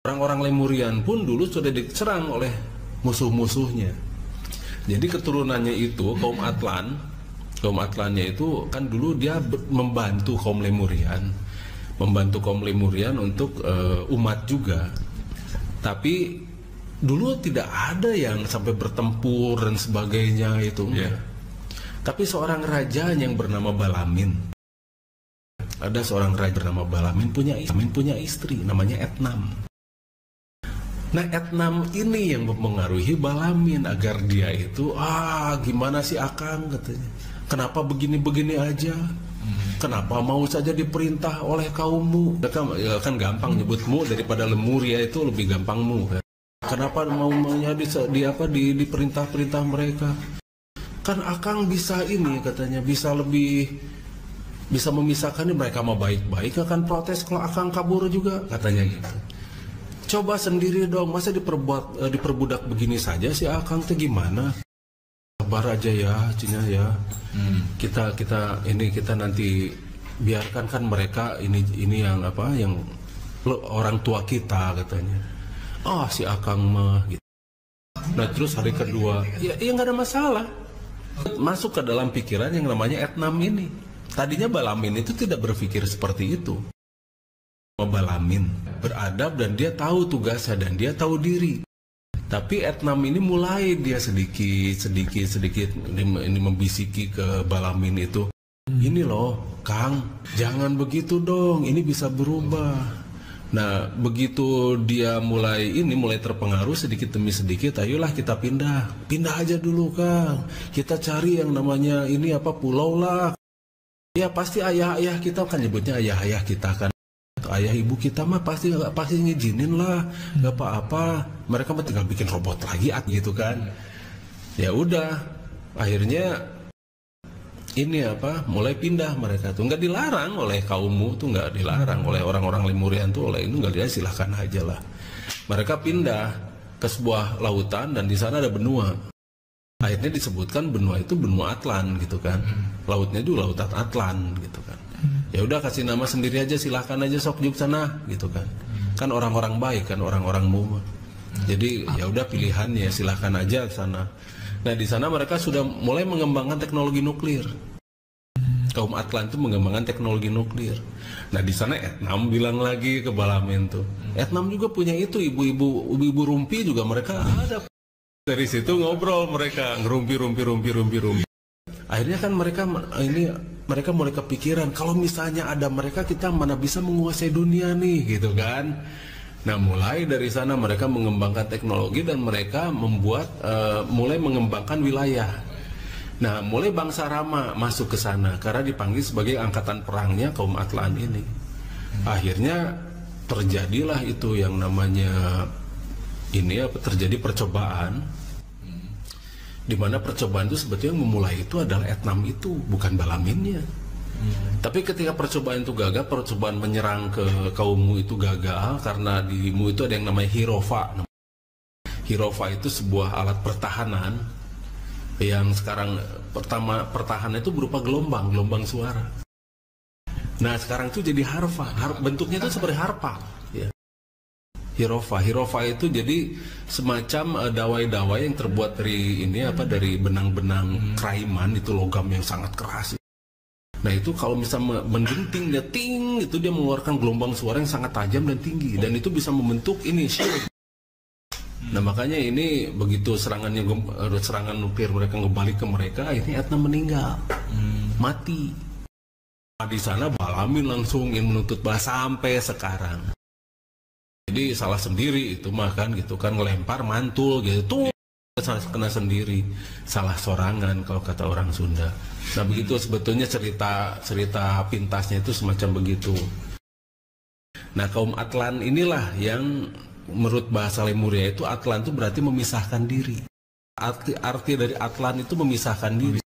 Orang-orang Lemurian pun dulu sudah diserang oleh musuh-musuhnya. Jadi keturunannya itu kaum Atlannya itu kan dulu dia membantu kaum Lemurian untuk umat juga. Tapi dulu tidak ada yang sampai bertempur dan sebagainya itu. Tapi seorang raja yang bernama Balamin, ada seorang raja bernama Balamin punya istri namanya Etnam. Nah, Etnam ini yang mempengaruhi Balamin agar dia itu, gimana sih Akang katanya, kenapa begini-begini aja, kenapa mau saja diperintah oleh kaummu, kan gampang nyebutmu daripada Lemuria itu lebih gampang mu kan? Kenapa maunya diperintah-perintah mereka, kan Akang bisa ini katanya, bisa memisahkan mereka mah baik-baik, akan protes kalau Akang kabur juga katanya gitu. Coba sendiri dong, masa diperbudak begini saja sih Akang teh gimana? Sabar aja ya, Cina ya. Kita nanti biarkan kan mereka ini yang orang tua kita katanya. Si Akang mah gitu. Nah terus hari kedua, ya nggak ada masalah. Masuk ke dalam pikiran yang namanya Etnam ini. Tadinya Balamin itu tidak berpikir seperti itu. Balamin beradab dan dia tahu tugasnya dan dia tahu diri. Tapi Etnam ini mulai dia sedikit ini membisiki ke Balamin itu, ini loh Kang, jangan begitu dong, ini bisa berubah. Nah begitu dia mulai terpengaruh sedikit demi sedikit, ayolah kita pindah aja dulu Kang, kita cari yang namanya pulau lah. Ya pasti ayah kita kan nyebutnya ayah kita kan. Ayah ibu kita mah pasti ngizinin lah, nggak apa-apa. Mereka mah tinggal bikin robot lagi gitu kan. Ya udah, akhirnya mulai pindah mereka tuh, nggak dilarang oleh kaummu tuh, nggak dilarang oleh orang-orang Lemurian tuh, oleh itu nggak dia silahkan aja lah. Mereka pindah ke sebuah lautan dan di sana ada benua. Akhirnya disebutkan benua itu benua Atlan gitu kan. Lautnya itu lautan Atlan gitu kan. Ya udah kasih nama sendiri aja, silahkan aja sok juk sana gitu kan. Kan orang-orang baik kan, orang-orangmu. Jadi ya udah pilihannya, silahkan aja ke sana. Nah di sana mereka sudah mulai mengembangkan teknologi nuklir. Kaum Atlan itu mengembangkan teknologi nuklir. Nah di sana Etnam bilang lagi ke Balamin tuh, Etnam juga punya itu, ibu-ibu rumpi juga mereka ada. Dari situ ngobrol mereka, ngerumpi. Akhirnya kan mereka mulai kepikiran, kalau misalnya ada mereka, kita mana bisa menguasai dunia nih gitu kan. Nah mulai dari sana mereka mengembangkan teknologi dan mereka mulai mengembangkan wilayah. Nah mulai bangsa Rama masuk ke sana karena dipanggil sebagai angkatan perangnya kaum Atlan ini. Akhirnya terjadilah itu yang namanya terjadi percobaan, di mana percobaan itu sebetulnya yang memulai itu adalah Etnam itu, bukan Balaminnya. Tapi ketika percobaan itu gagal, percobaan menyerang ke kaummu itu gagal karena dirimu itu ada yang namanya Hirova. Hirova itu sebuah alat pertahanan yang sekarang pertahanan itu berupa gelombang suara. Nah sekarang itu jadi harfa, bentuknya itu seperti harpa. Ya. Hirova itu jadi semacam dawai-dawai yang terbuat dari dari benang-benang kraiman, itu logam yang sangat keras. Nah itu kalau misalnya mendenting dia ting, itu dia mengeluarkan gelombang suara yang sangat tajam dan tinggi, dan itu bisa membentuk shield. Nah makanya ini begitu serangan nuklir mereka ngebalik ke mereka, akhirnya Etnam meninggal, mati. Di sana Balamin langsung ingin menuntut balas sampai sekarang. Jadi salah sendiri itu mah kan gitu kan, ngelempar mantul gitu, kena sendiri, salah sorangan kalau kata orang Sunda. Nah begitu sebetulnya cerita pintasnya itu semacam begitu. Nah kaum Atlan inilah yang menurut bahasa Lemuria itu, Atlan itu berarti memisahkan diri. Arti dari Atlan itu memisahkan diri.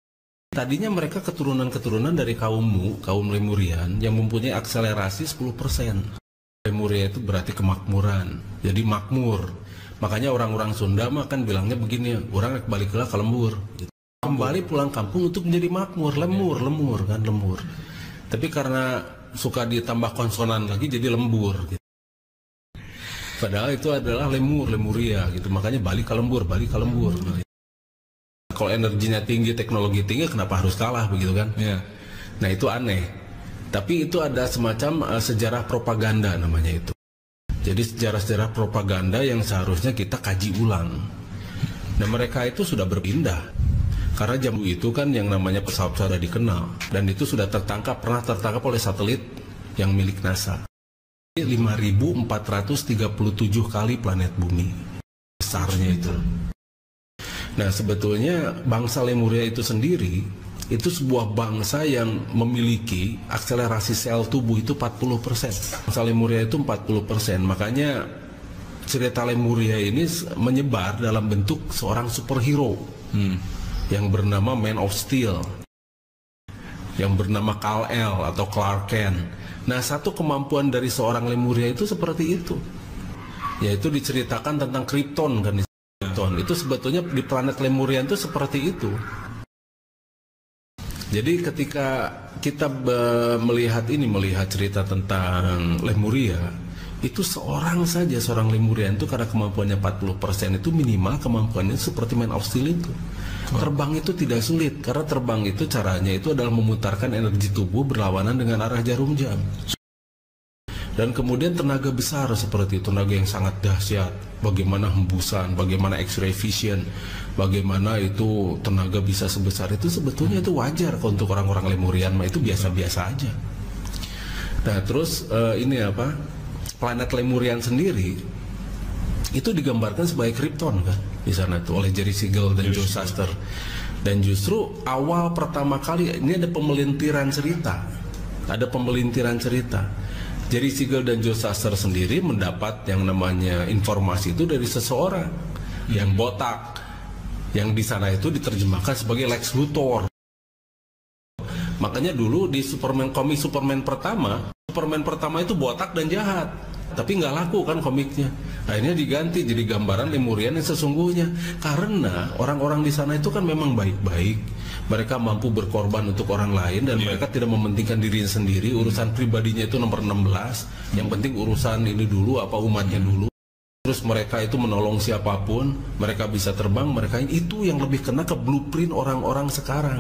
Tadinya mereka keturunan dari kaum Lemurian yang mempunyai akselerasi 10%. Lemuria itu berarti kemakmuran, jadi makmur. Makanya orang-orang Sunda mah kan bilangnya begini, orang balik ke lembur gitu. Kembali pulang kampung untuk menjadi makmur, lemur. Tapi karena suka ditambah konsonan lagi jadi lembur gitu. Padahal itu adalah lemuria gitu. Makanya balik ke lembur. Kalau energinya tinggi, teknologi tinggi, kenapa harus kalah begitu kan? Yeah. Nah itu aneh. Tapi itu ada semacam sejarah propaganda namanya itu. Jadi sejarah-sejarah propaganda yang seharusnya kita kaji ulang. Nah mereka itu sudah berpindah. Karena jam itu kan yang namanya pesawat sudah dikenal. Dan itu sudah pernah tertangkap oleh satelit yang milik NASA. 5.437 kali planet bumi. Besarnya itu. Nah sebetulnya bangsa Lemuria itu sendiri itu sebuah bangsa yang memiliki akselerasi sel tubuh itu 40%. Bangsa Lemuria itu 40%. Makanya cerita Lemuria ini menyebar dalam bentuk seorang superhero yang bernama Man of Steel, yang bernama Kal-El atau Clark Kent. Nah satu kemampuan dari seorang Lemuria itu seperti itu, yaitu diceritakan tentang Krypton kan. Itu sebetulnya di planet Lemuria itu seperti itu. Jadi ketika kita melihat cerita tentang Lemuria, itu seorang Lemuria itu karena kemampuannya 40% itu minimal kemampuannya seperti Man of Steel itu. Terbang itu tidak sulit, karena terbang itu caranya itu adalah memutarkan energi tubuh berlawanan dengan arah jarum jam. Dan kemudian tenaga besar seperti itu, tenaga yang sangat dahsyat. Bagaimana hembusan, bagaimana X-ray vision, bagaimana itu tenaga bisa sebesar itu, sebetulnya itu wajar untuk orang-orang Lemurian, itu biasa-biasa aja. Nah terus planet Lemurian sendiri itu digambarkan sebagai Krypton kan di sana tuh oleh Jerry Siegel dan Joe Shuster. Dan justru awal pertama kali ini ada pemelintiran cerita. Jerry Siegel dan Joe Shuster sendiri mendapat yang namanya informasi itu dari seseorang yang botak, yang di sana itu diterjemahkan sebagai Lex Luthor. Makanya dulu di komik Superman pertama itu botak dan jahat, tapi nggak laku kan komiknya. Akhirnya diganti jadi gambaran Lemurian yang sesungguhnya, karena orang-orang di sana itu kan memang baik-baik. Mereka mampu berkorban untuk orang lain dan mereka tidak mementingkan dirinya sendiri. Urusan pribadinya itu nomor 16. Yang penting urusan ini dulu, umatnya dulu. Terus mereka itu menolong siapapun, mereka bisa terbang, mereka itu yang lebih kena ke blueprint orang-orang sekarang.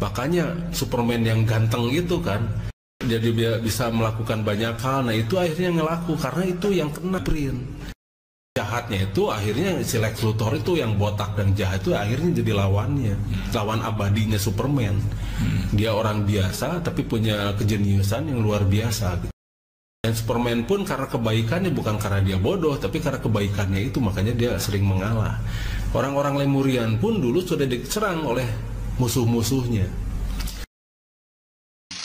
Makanya Superman yang ganteng itu kan, jadi dia bisa melakukan banyak hal. Nah itu akhirnya ngelaku karena itu yang kena print. Jahatnya itu akhirnya si Lex Luthor itu yang botak dan jahat itu akhirnya jadi lawannya, lawan abadinya Superman. Dia orang biasa tapi punya kejeniusan yang luar biasa. Dan Superman pun karena kebaikannya, bukan karena dia bodoh, tapi karena kebaikannya itu makanya dia sering mengalah. Orang-orang Lemurian pun dulu sudah diserang oleh musuh-musuhnya.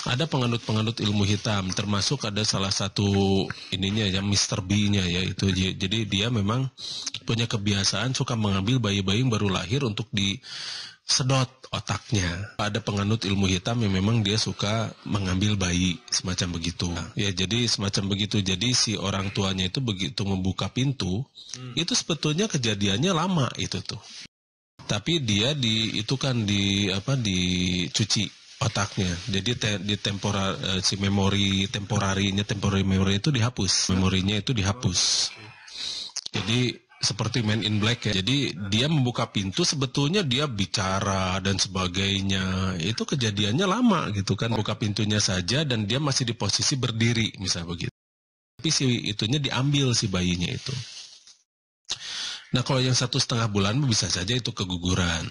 Ada penganut-penganut ilmu hitam, termasuk ada salah satu ininya yang Mr. B-nya yaitu. Jadi dia memang punya kebiasaan suka mengambil bayi-bayi yang baru lahir untuk disedot otaknya. Ada penganut ilmu hitam yang memang dia suka mengambil bayi semacam begitu. Ya jadi semacam begitu. Jadi si orang tuanya itu begitu membuka pintu, itu sebetulnya kejadiannya lama itu tuh. Tapi dia dicuci otaknya, jadi si memori memori itu dihapus, jadi seperti Man in Black ya. Jadi dia membuka pintu, sebetulnya dia bicara dan sebagainya, itu kejadiannya lama gitu kan, buka pintunya saja dan dia masih di posisi berdiri misalnya begitu, tapi si itunya diambil si bayinya itu. Nah kalau yang 1,5 bulan bisa saja itu keguguran,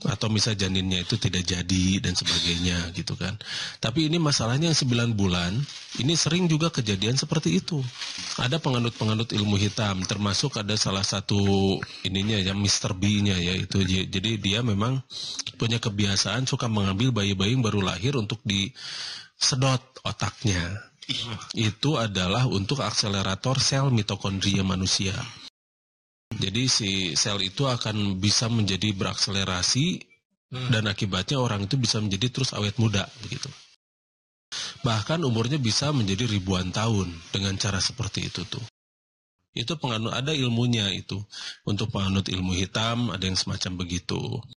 atau misalnya janinnya itu tidak jadi dan sebagainya gitu kan. Tapi ini masalahnya yang 9 bulan, ini sering juga kejadian seperti itu. Ada penganut-penganut ilmu hitam, termasuk ada salah satu ininya yang Mr. B-nya yaitu. Jadi dia memang punya kebiasaan suka mengambil bayi-bayi yang baru lahir untuk disedot otaknya. Itu adalah untuk akselerator sel mitokondria manusia. Jadi si sel itu akan bisa menjadi berakselerasi dan akibatnya orang itu bisa menjadi terus awet muda begitu. Bahkan umurnya bisa menjadi ribuan tahun dengan cara seperti itu tuh. Itu penganut, ada ilmunya itu. Untuk penganut ilmu hitam ada yang semacam begitu.